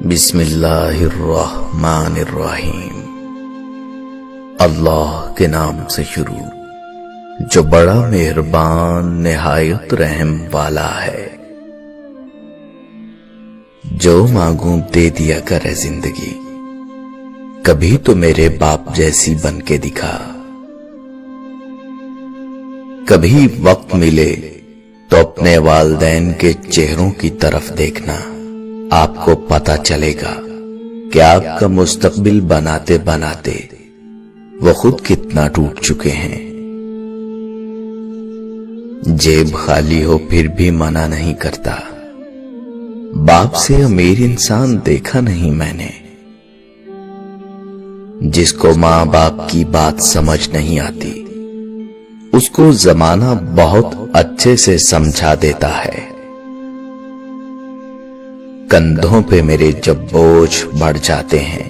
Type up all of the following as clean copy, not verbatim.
بسم اللہ الرحمن الرحیم۔ اللہ کے نام سے شروع جو بڑا مہربان نہایت رحم والا ہے۔ جو مانگوں دے دیا کرے زندگی، کبھی تو میرے باپ جیسی بن کے دکھا۔ کبھی وقت ملے تو اپنے والدین کے چہروں کی طرف دیکھنا، آپ کو پتا چلے گا کہ آپ کا مستقبل بناتے بناتے وہ خود کتنا ٹوٹ چکے ہیں۔ جیب خالی ہو پھر بھی منع نہیں کرتا، باپ سے امیر انسان دیکھا نہیں میں نے۔ جس کو ماں باپ کی بات سمجھ نہیں آتی، اس کو زمانہ بہت اچھے سے سمجھا دیتا ہے۔ کندھوں پہ میرے جب بوجھ بڑھ جاتے ہیں،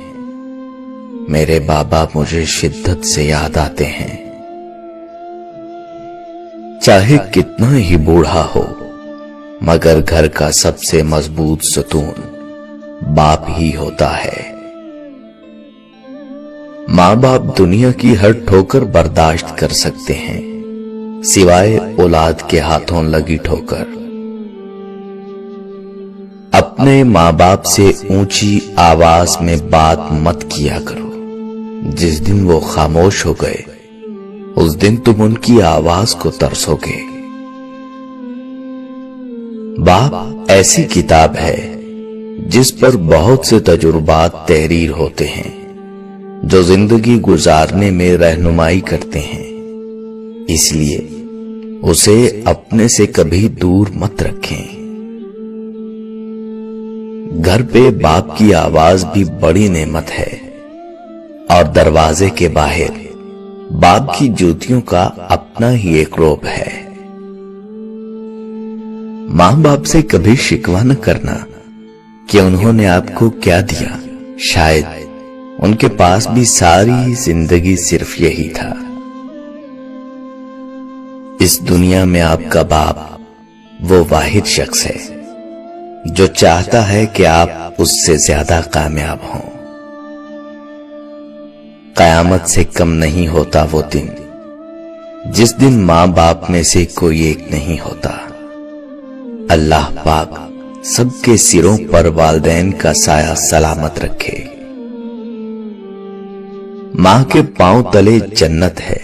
میرے بابا مجھے شدت سے یاد آتے ہیں۔ چاہے کتنا ہی بوڑھا ہو، مگر گھر کا سب سے مضبوط ستون باپ ہی ہوتا ہے۔ ماں باپ دنیا کی ہر ٹھوکر برداشت کر سکتے ہیں، سوائے اولاد کے ہاتھوں لگی ٹھوکر۔ اپنے ماں باپ سے اونچی آواز میں بات مت کیا کرو، جس دن وہ خاموش ہو گئے اس دن تم ان کی آواز کو ترسو گے۔ باپ ایسی کتاب ہے جس پر بہت سے تجربات تحریر ہوتے ہیں، جو زندگی گزارنے میں رہنمائی کرتے ہیں۔ اس لیے اسے اپنے سے کبھی دور مت رکھیں۔ گھر پہ باپ کی آواز بھی بڑی نعمت ہے، اور دروازے کے باہر باپ کی جوتیوں کا اپنا ہی ایک روب ہے۔ ماں باپ سے کبھی شکوہ نہ کرنا کہ انہوں نے آپ کو کیا دیا، شاید ان کے پاس بھی ساری زندگی صرف یہی تھا۔ اس دنیا میں آپ کا باپ وہ واحد شخص ہے جو چاہتا ہے کہ آپ اس سے زیادہ کامیاب ہوں۔ قیامت سے کم نہیں ہوتا وہ دن جس دن ماں باپ میں سے کوئی ایک نہیں ہوتا۔ اللہ پاک سب کے سروں پر والدین کا سایہ سلامت رکھے۔ ماں کے پاؤں تلے جنت ہے،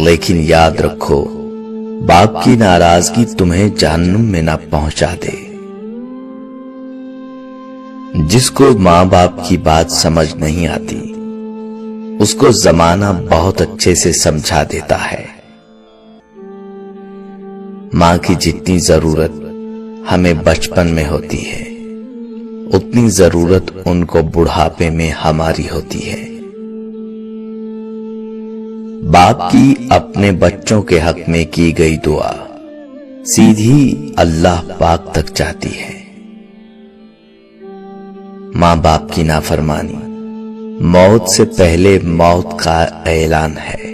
لیکن یاد رکھو باپ کی ناراضگی تمہیں جہنم میں نہ پہنچا دے۔ جس کو ماں باپ کی بات سمجھ نہیں آتی، اس کو زمانہ بہت اچھے سے سمجھا دیتا ہے۔ ماں کی جتنی ضرورت ہمیں بچپن میں ہوتی ہے، اتنی ضرورت ان کو بڑھاپے میں ہماری ہوتی ہے۔ باپ کی اپنے بچوں کے حق میں کی گئی دعا سیدھی اللہ پاک تک جاتی ہے۔ ماں باپ کی نافرمانی موت سے پہلے موت کا اعلان ہے۔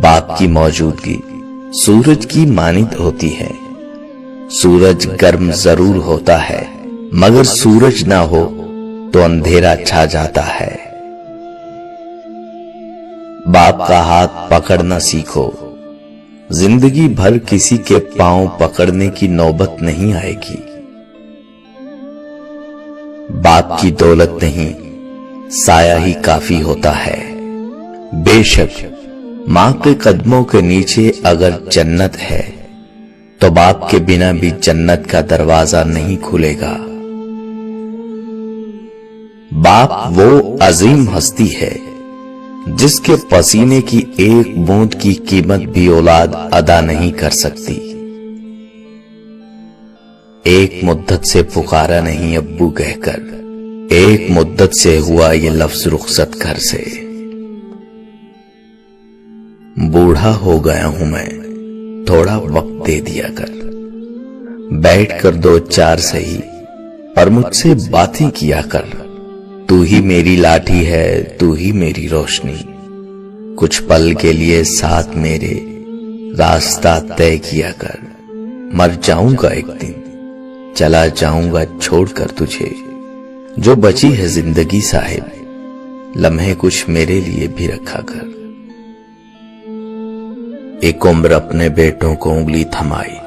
باپ کی موجودگی سورج کی مانند ہوتی ہے۔ سورج گرم ضرور ہوتا ہے، مگر سورج نہ ہو تو اندھیرا چھا جاتا ہے۔ باپ کا ہاتھ پکڑنا سیکھو، زندگی بھر کسی کے پاؤں پکڑنے کی نوبت نہیں آئے گی۔ باپ کی دولت نہیں، سایہ ہی کافی ہوتا ہے۔ بے شک ماں کے قدموں کے نیچے اگر جنت ہے تو باپ کے بنا بھی جنت کا دروازہ نہیں کھلے گا۔ باپ وہ عظیم ہستی ہے جس کے پسینے کی ایک بوند کی قیمت بھی اولاد ادا نہیں کر سکتی۔ ایک مدت سے پکارا نہیں ابو کہہ کر، ایک مدت سے ہوا یہ لفظ رخصت گھر سے۔ بوڑھا ہو گیا ہوں میں، تھوڑا وقت دے دیا کر، بیٹھ کر دو چار سہی اور مجھ سے باتیں کیا کر۔ تو ہی میری لاٹھی ہے، تو ہی میری روشنی، کچھ پل کے لیے ساتھ میرے راستہ طے کیا کر۔ مر جاؤں گا ایک دن، چلا جاؤں گا چھوڑ کر تجھے، جو بچی ہے زندگی صاحب، لمحے کچھ میرے لیے بھی رکھا کر۔ ایک عمر اپنے بیٹوں کو انگلی تھمائی،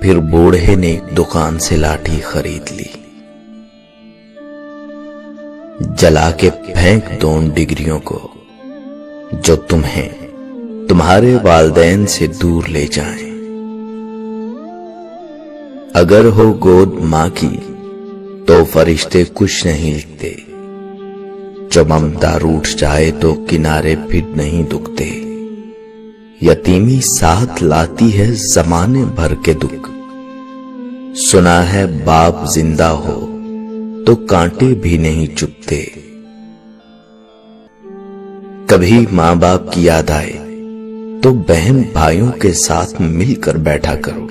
پھر بوڑھے نے ایک دکان سے لاٹھی خرید لی، جلا کے پھینک دو ان ڈگریوں کو جو تمہیں تمہارے والدین سے دور لے جائیں۔ اگر ہو گود ماں کی تو فرشتے کچھ نہیں لکھتے، جو ممتا روٹھ جائے تو کنارے پھر نہیں دکھتے۔ یتیمی ساتھ لاتی ہے زمانے بھر کے دکھ، سنا ہے باپ زندہ ہو تو کانٹے بھی نہیں چبھتے۔ کبھی ماں باپ کی یاد آئے تو بہن بھائیوں کے ساتھ مل کر بیٹھا کرو،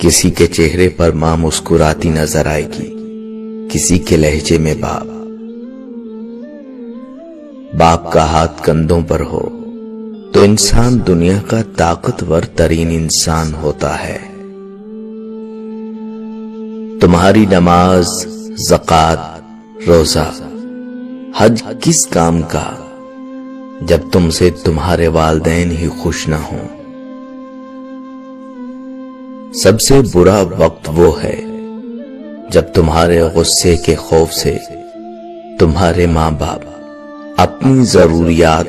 کسی کے چہرے پر ماں مسکراتی نظر آئے گی، کسی کے لہجے میں باپ کا ہاتھ کندھوں پر ہو تو انسان دنیا کا طاقتور ترین انسان ہوتا ہے۔ تمہاری نماز، زکوٰۃ، روزہ، حج کس کام کا جب تم سے تمہارے والدین ہی خوش نہ ہوں؟ سب سے برا وقت وہ ہے جب تمہارے غصے کے خوف سے تمہارے ماں باپ اپنی ضروریات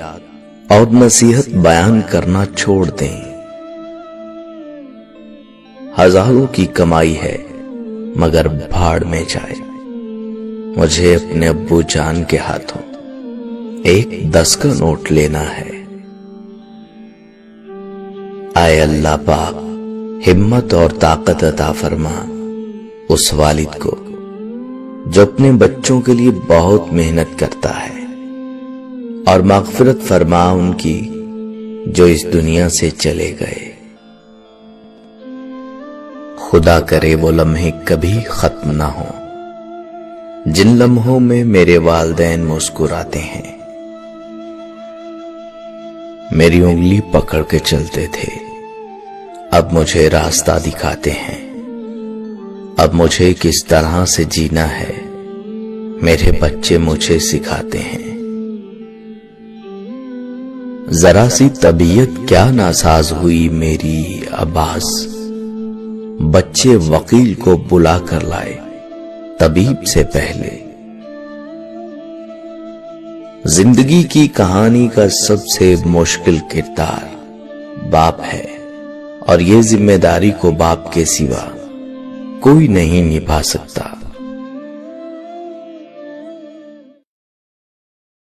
اور نصیحت بیان کرنا چھوڑ دیں۔ ہزاروں کی کمائی ہے مگر بھاڑ میں جائے، مجھے اپنے ابو جان کے ہاتھوں ایک 10 کا نوٹ لینا ہے۔ اے اللہ پاک، ہمت اور طاقت عطا فرما اس والد کو جو اپنے بچوں کے لیے بہت محنت کرتا ہے، اور مغفرت فرما ان کی جو اس دنیا سے چلے گئے۔ خدا کرے وہ لمحے کبھی ختم نہ ہوں جن لمحوں میں میرے والدین مسکراتے ہیں، میری انگلی پکڑ کے چلتے تھے، اب مجھے راستہ دکھاتے ہیں، اب مجھے کس طرح سے جینا ہے میرے بچے مجھے سکھاتے ہیں۔ ذرا سی طبیعت کیا ناساز ہوئی میری عباس، بچے وکیل کو بلا کر لائے طبیب سے پہلے۔ زندگی کی کہانی کا سب سے مشکل کردار باپ ہے، اور یہ ذمہ داری کو باپ کے سوا کوئی نہیں نبھا سکتا۔